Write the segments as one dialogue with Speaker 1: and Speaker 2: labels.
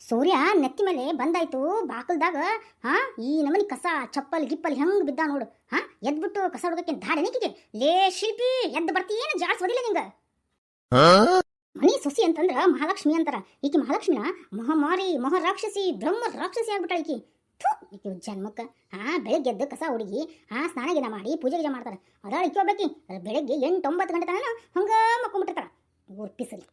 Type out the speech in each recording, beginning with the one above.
Speaker 1: ಸೂರ್ಯ ನೆತ್ತಿ ಮೇಲೆ ಬಂದಾಯ್ತು ಬಾಕಲ್ದಾಗ. ಹಾ, ಈ ನಮನಿ ಕಸ ಚಪ್ಪಲ್ ಗಿಪ್ಪಲ್ ಹೆಂಗ್ ಬಿದ್ದ ನೋಡು. ಹಾ, ಎದ್ಬಿಟ್ಟು ಕಸ ಹುಡುಗಕ್ಕೆ ಧಾಡನಿಕಿಗೆ. ಲೇ ಶಿಲ್ಪಿ, ಎದ್ದು ಬರ್ತೀಯೇನು? ಜಾಡ್ಸ್ ಹೊಡಿಲ್ಲ ನಿಂಗ. ಮನಿ ಸೊಸಿ ಅಂತಂದ್ರ ಮಹಾಲಕ್ಷ್ಮಿ ಅಂತಾರ. ಈಕಿ ಮಹಾಲಕ್ಷ್ಮಿನ ಮಹಾಮಾರಿ ಮಹಾರಾಕ್ಷಸಿ ಬ್ರಹ್ಮ ರಾಕ್ಷಸಿ ಆಗ್ಬಿಟ್ಟ ಈಕಿ. ಈಕಿ ಜನ್ಮಕ್ಕ. ಬೆಳಗ್ಗೆ ಎದ್ದು ಕಸ ಹುಡುಗಿ ಸ್ನಾನ ಗಿನ ಮಾಡಿ ಪೂಜೆ ಗಿಜ ಮಾಡ್ತಾರ. ಅದಾಳ ಈಕಿ ಒಬ್ಬಾಕಿ ಬೆಳಗ್ಗೆ 8-9 ಗಂಟೆ ತನಕ ಹಂಗ ಮಕ್ಕೊಂಡ್ಬಿಟ್ಟಿರ್ತಾರ. ಊರ್ಪಿಸಲಿ.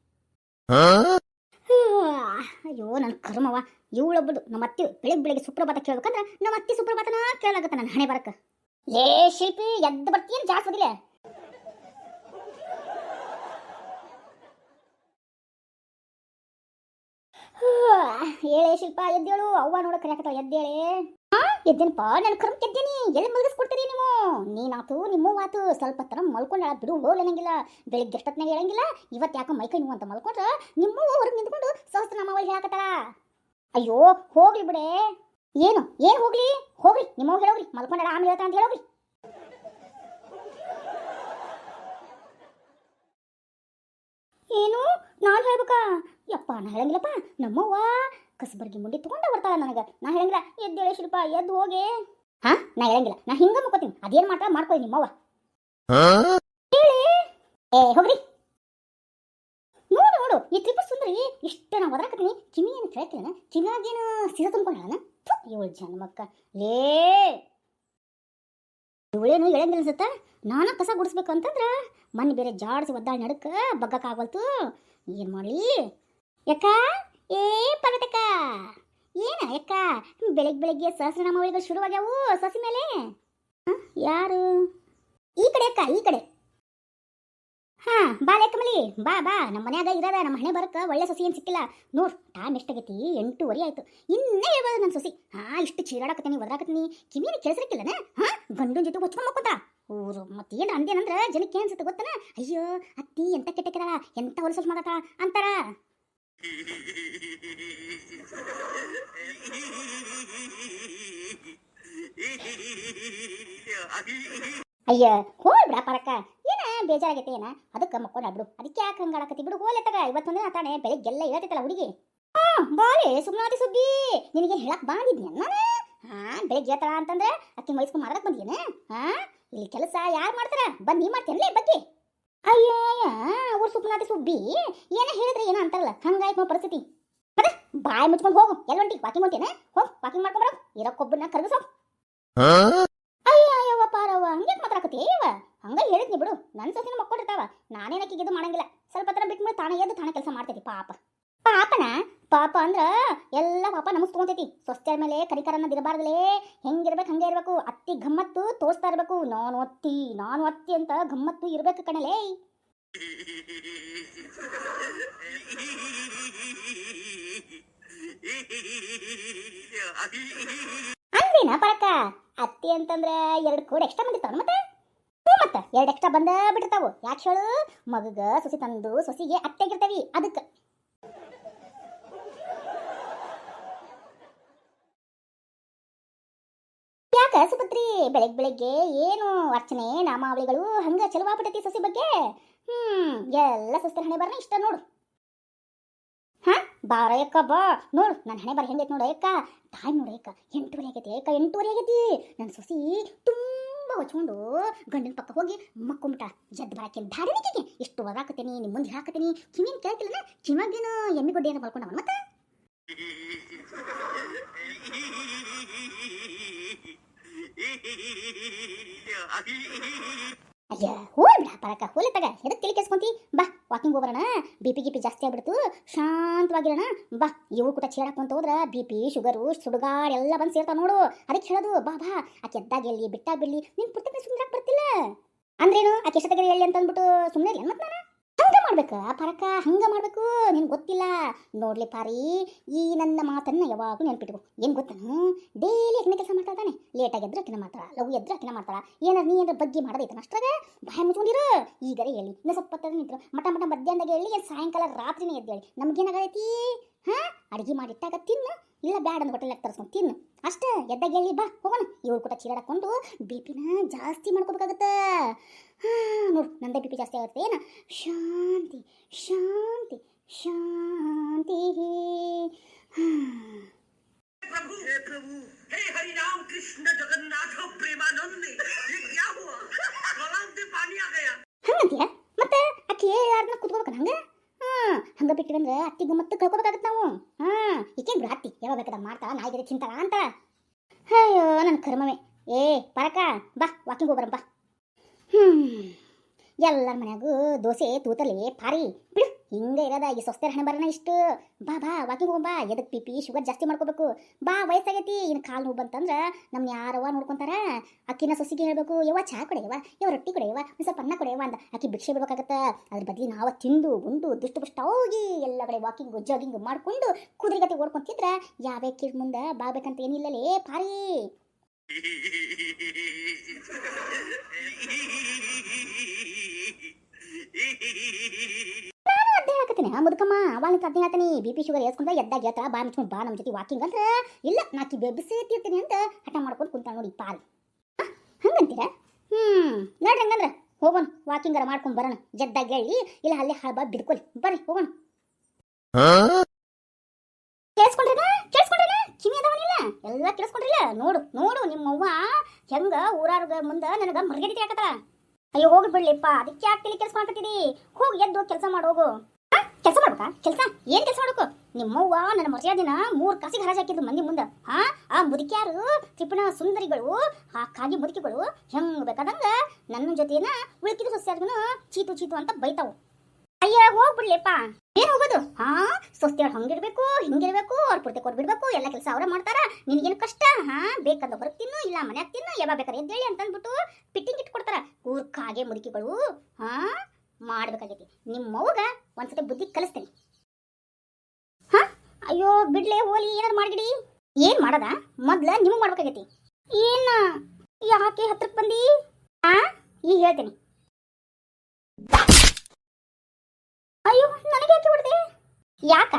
Speaker 1: ಅಯ್ಯೋ ನನ್ನ ಕರ್ಮವ. ಇವಳೊಬ್ಬದು ನಮ್ಮ ಅತ್ತಿ ಬೆಳಗ್ಗೆ ಸುಪ್ರಭಾತ ಕೇಳ್ಬೇಕಂದ್ರೆ ನಮ್ಮ ಅತ್ತಿ ಸುಪ್ರಭಾತನ ಕೇಳಾಗತ್ತ ನನ್ನ ಹಣೆ ಬರಕ. ಲೇ ಶಿಲ್ಪಿ, ಎದ್ದು ಬರ್ತೀಯೇನು? ಜಾಸ್ತಿ ಓದಿಲ್ಲ. ಹೇಳೇ ಶಿಲ್ಪ, ಎದ್ದೇಳು. ಅವ್ವ ನೋಡ ಕರೆಯಾಕತ್ತಾಳ. ಎದ್ದೇಳೆ. ಎದ್ದೇನಪ್ಪ, ನನ್ನ ಕರ್ಮಕ್ಕೆ ಎದ್ದೇನಿ. ಎಲ್ಲಿ ಮುಗಿಸ್ಕೊಡ್ತೀರಿ ನೀವು? ನೀನಾತು ನಿಮ್ಮೂ ಆತು. ಸ್ವಲ್ಪ ತರ ಮಲ್ಕೊಂಡ ಬಿಡು ಹೋಲ್ ಅನ್ನಂಗಿಲ್ಲ. ಬೆಳಿಗ್ಗೆ ಎಷ್ಟೊತ್ತಿನಾಗ ಹೇಳಂಗಿಲ್ಲ. ಇವತ್ತು ಯಾಕೆ ಮೈಕೈ ನೀವು ಅಂತ ಮಲ್ಕೊಂಡ್ರ ನಿಮ್ಮೂ ಹೊರಗೆ ನಿಂತ್ಕೊಂಡು ಸಹಸ್ರನಾಮಾವಳಿ ಹೇಳಕತ್ತಾಳ. ಅಯ್ಯೋ ಹೋಗ್ಲಿ ಬಿಡೆ. ಏನು ಹೋಗ್ಲಿ? ಹೋಗ್ರಿ, ನಿಮ್ಮವ್ ಹೇಳೋಗ್ರಿ. ಮಲ್ಕೊಂಡ ಆಮೇಲೆ ಹೇಳ್ತಾ ಅಂತ ಹೇಳೋಗ್ರಿ. ಏನು ನಾನು ಹೇಳ್ಬೇಕಾ? ಯಪ್ಪ, ನಾ ಹೇಳಂಗಿಲ್ಲಪ್ಪ. ನಮ್ಮವ್ವ ಕಸಬರ್ಗಿ ಮುಂಡಿ ತಗೊಂಡ ಬರ್ತಾಳ ನನಗೆ. ನಾ ಹೇಳಂಗಿಲ್ಲ. ಎದ್ದೇಳೆ ಶಿಲ್ಪ, ಎದ್ದು ಹೋಗಿ. ನಾ ಹೇಳಂಗಿಲ್ಲ. ನಾ ಹಿಂಗ ಮುಕ್ಕೋತೀನಿ. ಅದೇನ್ ಮಾಡ್ತಾ ಮಾಡ್ಕೊಳ್ಳಿ ನಿಮ್ಮವ್ವ. ಹೇಳಿ. ಹೋಗ್ರಿ. ನೋಡು ಈ ತ್ರಿಪುರ ಸುಂದರಿ ಇಷ್ಟ ನಾ ಒದರಾಕತ್ತೀನಿ. ಕಿಮಿ ಏನು ಕೇಳ್ತೀನ? ಕಿಮ್ಯಾಗೇನು ಸಿದ ತುಂಬ್ಕೊಂಡಾನ? ಇವಳು ಜನ್ಮಕ್ಕ. ಲೇ, ಇವಳೇನು ಹೇಳಂಗಿಲ್ಲ ಅನ್ಸುತ್ತ. ನಾನ ಕಸ ಗುಡಿಸ್ಬೇಕಂತಂದ್ರ ಮನೆ ಬೇರೆ ಜಾಡ್ಸಿ ಒದ್ದಾಳ ನಡಕ ಬಗ್ಗಕ್ಕಾಗಲ್ತು. ಏನ್ ಮಾಡ್ಲಿ? ಯಾಕ ಏ ಪರ್ವತಕ್ಕ, ಏನ ಯಾಕ ಬೆಳಗ್ಗೆ ಸಹಸ್ರನಾಮಾವಳಿಗಳು ಶುರುವಾಗ್ಯಾವು ಸಸಿ ಮೇಲೆ? ಯಾರು? ಈ ಕಡೆ ಅಕ್ಕ, ಈ ಕಡೆ. ಬಾ ಲೆಕ್ಕಮಲಿ, ಬಾ ನಮ್ಮ ಮನ್ಯಾಗ ಇರದ. ನಮ್ಮ ಹಣೆ ಬರಕ ಒಳ್ಳೆ ಸೊಸಿ ಏನ್ ಸಿಕ್ಕಿಲ್ಲ ನೋಡ್. ಟೈಮ್ ಎಷ್ಟಾಗೈತಿ? 8:30 ಆಯ್ತು. ಇನ್ನೇ ಹೇಳ್ಬೋದು ನನ್ನ ಸೊಸಿ. ಇಷ್ಟು ಚೀರಾಡಕತ್ತೀನಿ, ಒದರಾಕತ್ತೀನಿ. ಕಿವಿನ ಕೇಳಿಸಿರ್ಕಿಲ್ಲನ? ಗಂಡನ ಜೊತೆ ಹೊಚ್ಕೊಂಡ್ ಮಕ್ಕೋತ ಊರು. ಮತ್ತೇನು ಅಂದೇನಂದ್ರ ಜನಕ್ಕೆ ಏನ್ ಅನ್ಸುತ್ತೆ ಗೊತ್ತನ? ಅಯ್ಯೋ ಅತ್ತಿ ಎಂತ ಕೆಟ್ಟಕ್ಕಿದಾಳ, ಎಂತ ಹೊಲಸಲ್ ಮಾಡತ್ತ ಅಂತಾರ. ಅಯ್ಯ ಹೋಲ್ ಬಿಡ ಪರಕ್ಕ. ಏನ ಬೇಜಾರಾಗೈತೆ ಏನ? ಅದಕ್ಕೆ ಮಕ್ಕೊಂಡ ಬಿಡು. ಅದಕ್ಕೆ ಯಾಕೆ ಹಂಗಾಡಕತ್ತಿ? ಬಿಡು ಹೋಲೆ ತಗ. ಇವತ್ತೊಂದಿನ ತಾನೆ ಬೆಳಗ್ಗೆಲ್ಲ ಹೇಳ್ತೈತಲ್ಲ ಹುಡುಗಿ. ಬಾಳೆ ಸುಮ್ನಾದಿ ಸುದ್ದಿ. ನಿನಗೇನು ಹೇಳಕ್ ಬಂದಿದ್ನಿ ನಾನು? ಬೆಳಗ್ಗೆ ಹೇಳ್ತಾಳ ಅಂತಂದ್ರೆ ಅಕ್ಕಿ ವಯಸ್ಕೊಂಡು ಮಾಡಕ್ ಬಂದಿಯೇನ? ಇಲ್ಲಿ ಕೆಲಸ ಯಾರು ಮಾಡ್ತಾರ? ಬಂದು ನೀ ಮಾಡ್ತೇನಲ್ಲ ಈ ಬಗ್ಗೆ? ಅಯ್ಯಯ್ಯ, ಅವ್ರು ಸುಪ್ನಾದಿ ಸುಬ್ಬಿ ಏನ ಹೇಳಿದ್ರೆ ಏನೋ ಅಂತಾರಲ್ಲ, ಹಂಗಾಯ್ತು ನೋ ಪರಿಸ್ಥಿತಿ. ಅದ ಬಾಯಿ ಮುಚ್ಕೊಂಡು ಹೋಗು. ಎಲ್ಲೊಂಟಿ ವಾಕಿಂಗ್ ಹೊಂಟೇನೆ? ಹೋಗ್ ವಾಕಿಂಗ್ ಮಾಡ್ಕೊಂಬರೋ. ಇರಕ್ಕೊಬ್ಬನ ಕರ್ಗಿಸೋ. ಅಯ್ಯವ್ವ ಪಾರವ್ವ, ಹಂಗೆ ಮಾತಾಡಕತ್ತೀವ? ಹಂಗ ಹೇಳಿದ್ನಿ ಬಿಡು. ನನ್ನ ಸೊಸಿನ ಮಕ್ಕೊಂಡಿರ್ತಾವ. ನಾನೇನಕ್ಕಿಗೆ ಇದು ಮಾಡಂಗಿಲ್ಲ. ಸ್ವಲ್ಪ ತರ ಬಿಟ್ಮೇಲೆ ತಾನೇ ಎದ್ದು ತಾನೇ ಕೆಲಸ ಮಾಡ್ತೈತಿ. ಪಾಪನ ಪಾಪ ಅಂದ್ರ ಎಲ್ಲ ಪಾಪ ನಮಗ್ ತಗೊಂತೈತಿ. ಸ್ವಸ್ಥರ ಮೇಲೆ ಕರಿಕರನ್ನ ದಿರಬಾರ್ದಲೇ. ಹೆಂಗಿರ್ಬೇಕು ಹಂಗೆ ಇರ್ಬೇಕು. ಅತ್ತಿ ಗಮ್ಮತ್ತು ತೋರಿಸ್ತಾ ಇರ್ಬೇಕು. ನಾನು ಅತ್ತಿ ಅಂತ ಗಮ್ಮತ್ತು ಇರ್ಬೇಕು ಕಣಲೇ. ಅಂದ್ರೇನ ಪರಕ್ಕ? ಅತ್ತಿ ಅಂತಂದ್ರೆ 2 ಕೋಡ್ ಎಕ್ಸ್ಟ್ರಾ ಬಂದಿರ್ತಾವ ಮತ್ತೆ? ಮತ್ತೆ 2 ಎಕ್ಸ್ಟ್ರಾ ಬಂದ ಬಿಟ್ಟಿರ್ತಾವು. ಯಾಕೆ ಹೇಳು? ಮಗಗ ಸೊಸಿ ತಂದು ಸೊಸಿಗೆ ಅತ್ತೆಗಿರ್ತವಿ ಅದಕ್ಕೆ. ಯಾಕ ಸುಪತ್ರಿ, ಬೆಳಗ್ಗೆ ಏನು ಅರ್ಚನೆ ನಾಮಾವಳಿಗಳು ಹಂಗ ಚಲುವಾಗ್ಬಿಟ್ಟೈತಿ ಸೊಸಿ ಬಗ್ಗೆ? ಎಲ್ಲ ಸೊಸ್ತರ ಹಣೆ ಬರ್ನ ಇಷ್ಟ ನೋಡು. ಬಾರ ಯಕ್ಕ ಬಾ. ನೋಡು ನನ್ನ ಹಣೆ ಬರ ಹೆಂಗೈತಿ ನೋಡ ಯಕ್ಕ. ಟೈಮ್ ನೋಡ ಯಕ್ಕ, 8:30 ಆಗೈತಿ ಯಕ್ಕ. 8:30 ಆಗೈತಿ. ನನ್ನ ಸೊಸಿ ತುಂಬಾ ಹೊಚ್ಕೊಂಡು ಗಂಡನ ಪಕ್ಕ ಹೋಗಿ ಮಕ್ಕೊಂಬಿಟ್ಟ. ಜದ್ ಬರಾಕೇನು ಧಾಡನಿಗೆ ಇಷ್ಟು ಒದಾಕತ್ತೀನಿ, ನಿಮ್ಮ ಮುಂದೆ ಹಾಕತ್ತೀನಿ. ಕಿವಿನ ಕೇಳ್ತಿಲ್ಲನ? ಕಿವಾಗೇನು ಎಮ್ಮಿ ಗೊಡ್ಡಿ ಏನೋ ಮಲ್ಕೊಂಡವ ಮತ್ತೆ? ಅಯ್ಯ ಹೋಲ್ ಬಿಡ ಪರಕ. ಹೋಲೆ ತಗ. ಎದಕ್ಕೆ ತಿಳಿ ಕೆಸ್ಕೊಂತಿ? ಬಾ ವಾಕಿಂಗ್ ಹೋಗ್ಬರೋಣ. ಬಿ ಪಿ ಜಾಸ್ತಿ ಆಗ್ಬಿಡ್ತು. ಶಾಂತವಾಗಿರೋಣ ಬಾ. ಇವು ಕೂಟ ಚೇಡಾಕೊಂತ ಹೋದ್ರ BP ಶುಗರು ಸುಡುಗಾಡ್ ಎಲ್ಲ ಬಂದು ಸೇರ್ತಾವ ನೋಡು. ಅದಕ್ಕೆ ಹೇಳೋದು ಬಾ ಆಕೆ ಎದ್ದಾಗ ಎಲ್ಲಿ ಬಿಟ್ಟಾಗ ಬಿಡ್ಲಿ. ನಿನ್ ಪುರ್ತಕ್ಕೆ ಸುಮ್ಮನೆ ಬರ್ತಿಲ್ಲ ಅಂದ್ರೇನು? ಆಕೆ ಎಷ್ಟೊತ್ತಿಗೆ ಎಲ್ಲಿ ಅಂತ ಅಂದ್ಬಿಟ್ಟು ಸುಮ್ಮನೆ ಇರ್ಲಿ ಮತ್ತೆ ನಾನು ಹಂಗ ಮಾಡ್ಬೇಕ ಪರಕ. ಹಂಗ ಮಾಡ್ಬೇಕು. ನಿನ್ ಗೊತ್ತಿಲ್ಲ ನೋಡ್ಲಿ ಪಾರಿ. ಈ ನನ್ನ ಮಾತನ್ನ ಯಾವಾಗೂ ನೆನ್ಪಿಟ್ಕೊ. ಏನ್ ಗೊತ್ತನು? ಡೈಲಿ ಅಕ್ಕಿನ ಕೆಲಸ ಮಾಡ್ತಾ ತಾನೆ. ಲೇಟಾಗಿ ಎದ್ರೆ ಅಕ್ಕಿನ ಮಾಡ್ತಾಳ, ಲಘು ಎದ್ರೆ ಅಕ್ಕಿನ ಮಾಡ್ತಾಳ. ಏನಾರ ನೀ ಏನಾರ ಬಗ್ಗೆ ಮಾಡೋದೈತನ ಅಷ್ಟ್ರಾಗ ಬಾಯ ಮುಚ್ಕೊಂಡಿರು. ಈಗರೆ ಹೇಳಿ ಇನ್ನು ಸ್ವಲ್ಪ ಹೊತ್ತ ನಿಂತರು ಮಠ ಮಧ್ಯಾಹ್ನದಾಗ ಹೇಳಿ ಸಾಯಂಕಾಲ ರಾತ್ರಿನೇ ಎದ್ದೇಳಿ. ನಮ್ಗೇನಾಗೈತಿ? ಅಡಿಗೆ ಮಾಡಿಟ್ಟಾಗ ತಿನ್ನು, ಇಲ್ಲ ಬ್ಯಾಡ ಅಂದ್ ಹೋಟೆಲ್ ತರಿಸ್ಕೊಂಡು ತಿನ್ನು ಅಷ್ಟೇ. ಎದ್ದಾಗ ಹೇಳಿ ಬಾ ಹೋಗೋಣ. ಇವ್ರು ಕೂಡ ಚೀರಾಡಕೊಂಡು BP ಜಾಸ್ತಿ ಮಾಡ್ಕೋಬೇಕಾಗತ್ತ. ನೋಡು ನಂದೇ BP ಜಾಸ್ತಿ ಆಗುತ್ತೆ ಏನ? ಶಾಂತಿ ಶಾಂತಿ ಶಾಂತಿ.
Speaker 2: प्रभु हे प्रभु हे हरि राम कृष्ण जगन्नाथ प्रेमानंद ये क्या हुआ गलाव से पानी आ गया
Speaker 1: ಹಂಗಂತೀಯ ಮತ್ತೆ ಅಕ್ಕಿ ಯಾರನ್ನ ಕುತ್ಕೋಬೇಕನ ಹಂಗ ಹಂಗ ಬಿಟ್ಟಿವಂದ್ರೆ ಅತ್ತಿಗೂ ಮತ್ತೆ ಕಳ್ಕೊಬೇಕಾಗತ್ತೆ ನಾವು ಈಕೇನ್ ಬಿಡು ಅತ್ತಿ ಯಾವಾಗ ಬೇಕಾದ ಮಾಡ್ತಾ ನಾಯಿಗೆ ಚಿಂತಾಳ ಅಂತ ಅಯ್ಯೋ ನನ್ನ ಕರ್ಮವೇ ಏ ಪರಕ ಬಾ ವಾಕಿಂಗ್ ಹೋಗ್ಬರಂ ಬಾ ಎಲ್ಲರ ಮನ್ಯಾಗೂ ದೋಸೆ ತೂತಲೆ ಪಾರಿ ಬಿಡು ಹಿಂಗೆ ಇರೋದ ಈ ಸ್ವಸ್ಥರ ಹಣೆ ಬರೋಣ ಇಷ್ಟು ಬಾ ಬಾ ವಾಕಿಂಗ್ ಹೋಗಂಬಾ ಎದಕ್ಕೆ ಪಿ ಪಿ ಶುಗರ್ ಜಾಸ್ತಿ ಮಾಡ್ಕೋಬೇಕು ಬಾ ವಯಸ್ಸಾಗೈತಿ ಇನ್ನು ಕಾಲು ನೋವು ಬಂತಂದ್ರೆ ನಮ್ನ ಯಾರವ್ವ ನೋಡ್ಕೊಂತಾರ ಅಕ್ಕಿನ ಸೊಸಿಗೆ ಹೇಳ್ಬೇಕು ಯವ್ವ ಚಹಾ ಕೊಡೆಯವ ಯವ ರೊಟ್ಟಿ ಕೊಡೆಯವ ಒಂದು ಸ್ವಲ್ಪ ಅನ್ನ ಕೊಡೆಯವ ಅಂತ ಅಕ್ಕಿ ಭಿಕ್ಷೆ ಬಿಡ್ಬೇಕಾಗತ್ತೆ ಅದ್ರ ಬದಲಿ ನಾವು ತಿಂದು ಉಂಡು ದುಷ್ಟಪುಷ್ಟ ಹೋಗಿ ಎಲ್ಲ ಕಡೆ ವಾಕಿಂಗ್ ಜಾಗಿಂಗ್ ಮಾಡ್ಕೊಂಡು ಕುದುರೆಗತಿ ಓಡ್ಕೊಂತಿದ್ರೆ ಯಾವೇ ಕಿಡ್ ಮುಂದೆ ಬಾಗ್ಬೇಕಂತ ಏನಿಲ್ಲಲೇ ಪಾರಿ ಮುದುಕಮ್ಮ ಅವಾಗ ಅದ್ನೇ ಹೇಳ್ತೀನಿ ಬಿ ಪಿ ಶುಗರ್ ಏರ್ಸ್ಕೊಂಡ್ರೆ ಎದ್ದಾಗ ಹೇಳ್ತಾರ ಬಾ ಮುಚ್ಕೊಂಡು ಬಾ ನಮ್ಮ ಜೊತೆ ವಾಕಿಂಗ್ ಅಂದ್ರೆ ಇಲ್ಲ ನಾಕಿ ಬೆಬ್ಬಿಸೇ ತೀರ್ತೀನಿ ಅಂತ ಹಠ ಮಾಡ್ಕೊಂಡು ಕುಂತ ನೋಡಿ ಪಾಲ್ ಹಂಗಂತೀರ ನೋಡ್ರಿ ಹಂಗಂದ್ರೆ ಹೋಗೋಣ ವಾಕಿಂಗರ ಮಾಡ್ಕೊಂಡು ಬರೋಣ ಜದ್ದಾಗ ಹೇಳಿ ಇಲ್ಲ ಅಲ್ಲೇ ಹಾಳ್ಬಾ ಬಿಡ್ಕೊಲಿ ಬರ್ರಿ ಹೋಗೋಣ ಕೇಳಿಸ್ಕೊಂಡ್ರೇನ ಕಿವಿ ಅದಾವನಿಲ್ಲ ಎಲ್ಲ ಕೇಳಿಸ್ಕೊಂಡ್ರಿಲ್ಲ ನೋಡು ನೋಡು ನಿಮ್ಮವ್ವ ಹೆಂಗ ಊರಾರ್ಗ ಮುಂದೆ ನನಗೆ ಮರ್ಗಡಿಕೆ ಹಾಕತ್ತಾಳ ಅಯ್ಯೋ ಹೋಗಿ ಬಿಡ್ಲಿಪ್ಪ ಅದಕ್ಕೆ ಯಾಕೆ ತಲೆ ಕೆಲ್ಸ್ಕೊಂಡ್ಬಿಟ್ಟಿದಿ ಹೋಗಿ ಎದ್ದು ಕೆಲಸ ಮಾಡೋಗು ಕೆಲಸ ಮಾಡ್ಬೇಕಾ ಕೆಲಸ ಏನ್ ಕೆಲಸ ಮಾಡ್ಬೇಕು ನಿಮ್ಮವ್ವ ನನ್ನ ಮರ್ಯಾದಿನ 3 ಕಾಸಿಗೆ ಹರಾಜ್ ಹಾಕಿದ್ದು ಮಂದಿ ಮುಂದೆ ಆ ಮುದುಕ್ಯಾರು ತ್ರಿಪುಣ ಸುಂದರಿಗಳು ಆ ಕಾಗಿ ಮುದುಕಿಗಳು ಹೆಂಗ್ ಬೇಕಾದಂಗ ನನ್ನ ಜೊತೆನ ಉಳ್ಕಿದ ಸೊಸ್ಯಾರ್ಗುನು ಚೀತು ಚೀತು ಅಂತ ಬೈತಾವು ಅಯ್ಯ ಹೋಗ್ಬಿಡ್ಲಿಪ್ಪ ಏನ್ ಹೋಗೋದು ಸ್ವಸ್ತಿಯವ್ರು ಹಂಗಿರ್ಬೇಕು ಹಿಂಗಿರ್ಬೇಕು ಅವ್ರ ಪೂರ್ತಿ ಕೊಡ್ಬಿಡ್ಬೇಕು ಎಲ್ಲ ಕೆಲಸ ಅವ್ರ ಮಾಡ್ತಾರ ನಿನ್ಗೇನು ಕಷ್ಟ ಬೇಕಂದ ಹೊರಗೆ ತಿನ್ನು ಇಲ್ಲ ಮನ್ಯಾಗ ತಿನ್ನು ಯಾವಾಗ ಬೇಕಾರೆ ಎದ್ದೇಳಿ ಅಂತ ಅಂದ್ಬಿಟ್ಟು ಪಿಟ್ಟಿಂಗ್ ಇಟ್ಕೊಡ್ತಾರ ಕಾಗೆ ಮುದುಕಿಗಳು ಮಾಡ್ಬೇಕಾಗೈತಿ ನಿಮ್ಮವ್ಗ ಒಂದ್ಸತಿ ಬುದ್ಧಿ ಕಲಿಸ್ತೇನೆ ಅಯ್ಯೋ ಬಿಡ್ಲೆ ಹೋಲಿ ಏನಾರು ಮಾಡ್ಗಿಡಿ ಏನ್ ಮಾಡದ ಮೊದ್ಲ ನಿಮಗ್ ಮಾಡ್ಬೇಕಾಗೈತಿ ಏನ ಯಾಕೆ ಹತ್ರಕ್ ಬಂದಿ ಈಗ ಹೇಳ್ತೇನೆ ಅಯ್ಯೋ ನನಗೆ ಯಾಕೆ ಬಿಡ್ದೆ ಯಾಕ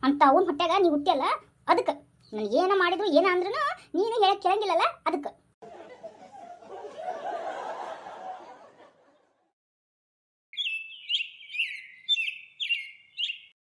Speaker 1: ಅಂತ ಅವನ್ ಹೊಟ್ಯಾಗ ನೀ ಹುಟ್ಟಿಯಲ್ಲ ಅದಕ್ಕೆ ನನಗೆ ಏನ ಮಾಡಿದ್ರು ಏನ ಅಂದ್ರೂ ನೀನು ಹೇಳಕ್ ಕೇಳಂಗಿಲ್ಲಲ್ಲ ಅದಕ್ಕೆ